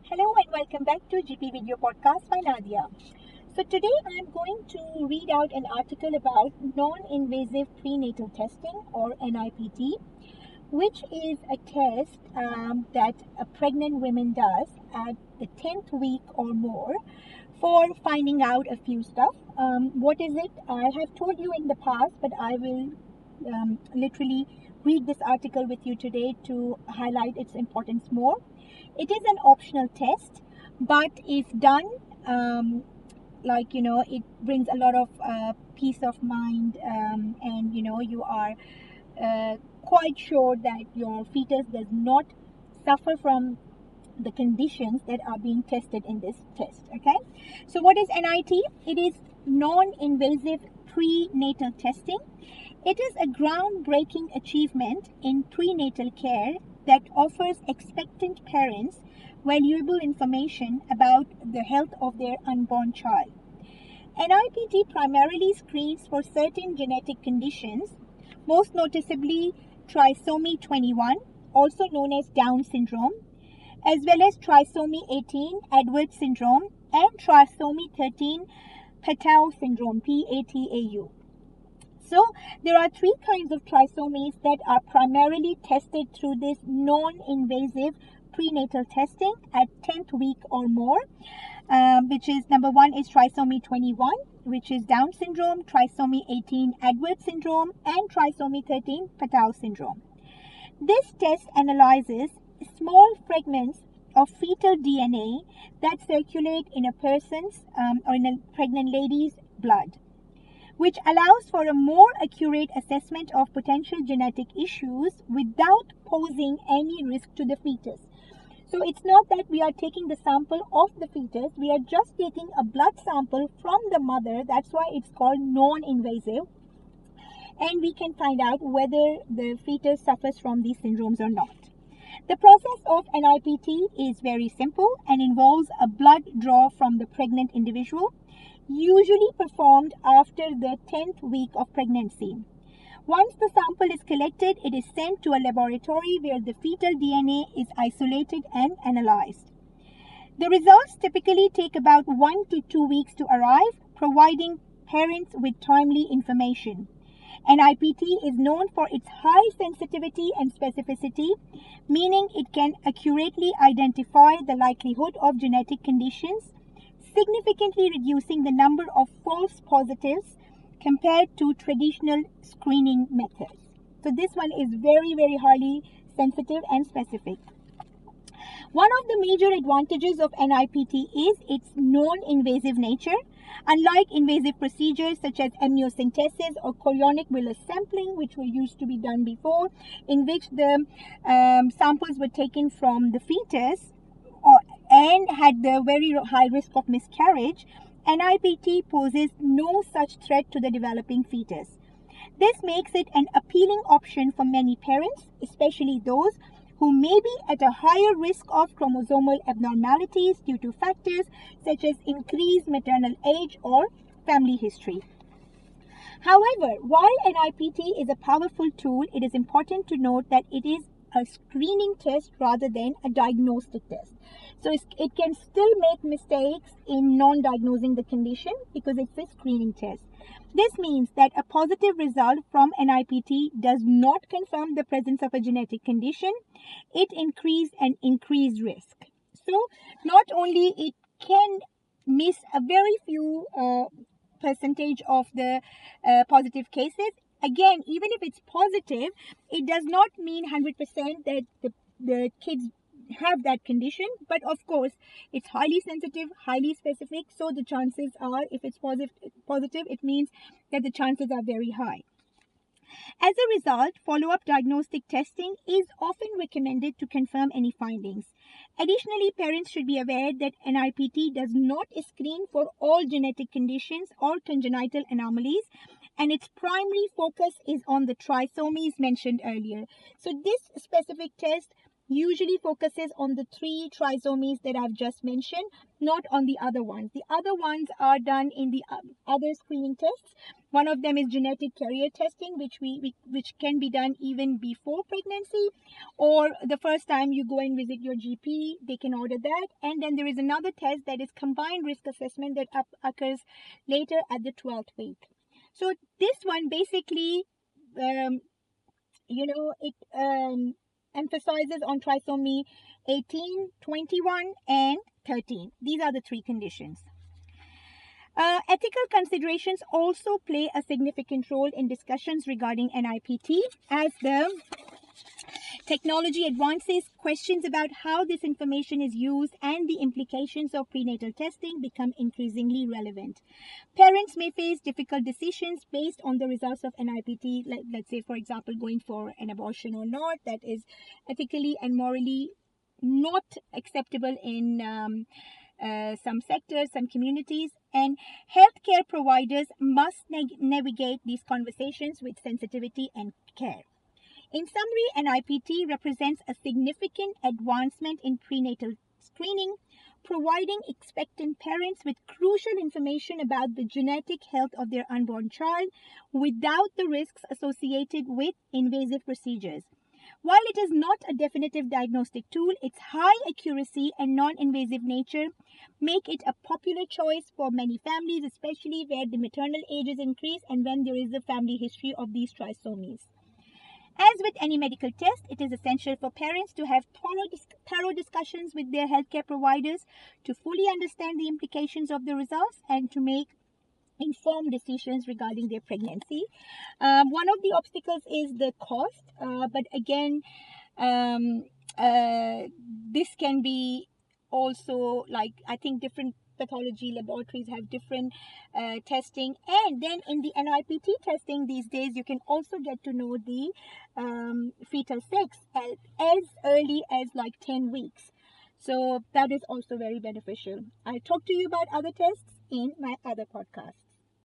Hello and welcome back to GP Video Podcast by Nadia. So today I'm going to read out an article about non-invasive prenatal testing or NIPT, which is a test that a pregnant woman does at the 10th week or more for finding out a few stuff. What is it? I have told you in the past, but I will literally read this article with you today to highlight its importance more. It is an optional test, but if done, it brings a lot of peace of mind, and you are quite sure that your fetus does not suffer from the conditions that are being tested in this test. Okay, so what is NIT? It is non-invasive prenatal testing. It is a groundbreaking achievement in prenatal care that offers expectant parents valuable information about the health of their unborn child. NIPT primarily screens for certain genetic conditions, most noticeably trisomy 21, also known as Down syndrome, as well as trisomy 18, Edwards syndrome, and trisomy 13, Patau syndrome, PATAU. So there are three kinds of trisomies that are primarily tested through this non-invasive prenatal testing at 10th week or more, which is number one is trisomy 21, which is Down syndrome, trisomy 18, Edwards syndrome, and trisomy 13, Patau syndrome. This test analyzes small fragments of fetal DNA that circulate in a person's or in a pregnant lady's blood, which allows for a more accurate assessment of potential genetic issues without posing any risk to the fetus. So it's not that we are taking the sample of the fetus, we are just taking a blood sample from the mother. That's why it's called non-invasive. And we can find out whether the fetus suffers from these syndromes or not. The process of NIPT is very simple and involves a blood draw from the pregnant individual, usually performed after the 10th week of pregnancy. Once the sample is collected, it is sent to a laboratory where the fetal DNA is isolated and analyzed. The results typically take about 1 to 2 weeks to arrive, providing parents with timely information. NIPT is known for its high sensitivity and specificity, meaning it can accurately identify the likelihood of genetic conditions, significantly reducing the number of false positives compared to traditional screening methods. So this one is very, very highly sensitive and specific. One of the major advantages of NIPT is its non-invasive nature. Unlike invasive procedures such as amniocentesis or chorionic villus sampling, which were used to be done before, in which the samples were taken from the fetus and had the very high risk of miscarriage, NIPT poses no such threat to the developing fetus. This makes it an appealing option for many parents, especially those who may be at a higher risk of chromosomal abnormalities due to factors such as increased maternal age or family history. However, while NIPT is a powerful tool, it is important to note that it is a screening test rather than a diagnostic test. So it can still make mistakes in non-diagnosing the condition because it's a screening test. This means that a positive result from NIPT does not confirm the presence of a genetic condition. It increases an increased risk. So not only it can miss a very few percentage of the positive cases. Again, even if it's positive, it does not mean 100% that the kids have that condition, but of course it's highly sensitive, highly specific, so the chances are, if it's positive, it means that the chances are very high. As a result, follow-up diagnostic testing is often recommended to confirm any findings. Additionally, parents should be aware that NIPT does not screen for all genetic conditions or congenital anomalies, and its primary focus is on the trisomies mentioned earlier. So this specific test usually focuses on the 3 trisomies that I've just mentioned, not on the other ones. The other ones are done in the other screening tests, One of them is genetic carrier testing, which can be done even before pregnancy, or the first time you go and visit your GP, they can order that. And then there is another test that is combined risk assessment that occurs later at the 12th week. So this one basically, it emphasizes on trisomy 18, 21, and 13. These are the three conditions. Ethical considerations also play a significant role in discussions regarding NIPT. As the technology advances, questions about how this information is used and the implications of prenatal testing become increasingly relevant. Parents may face difficult decisions based on the results of NIPT, let's say, for example, going for an abortion or not. That is ethically and morally not acceptable in some sectors, some communities, and healthcare providers must navigate these conversations with sensitivity and care. In summary, NIPT represents a significant advancement in prenatal screening, providing expectant parents with crucial information about the genetic health of their unborn child without the risks associated with invasive procedures. While it is not a definitive diagnostic tool, its high accuracy and non-invasive nature make it a popular choice for many families, especially where the maternal ages increase and when there is a family history of these trisomies. As with any medical test, it is essential for parents to have thorough discussions with their healthcare providers to fully understand the implications of the results and to make informed decisions regarding their pregnancy. One of the obstacles is the cost, but again, this can be also, like, I think different pathology laboratories have different testing, and then in the NIPT testing these days you can also get to know the fetal sex as early as like 10 weeks. So that is also very beneficial. I'll talk to you about other tests in my other podcasts.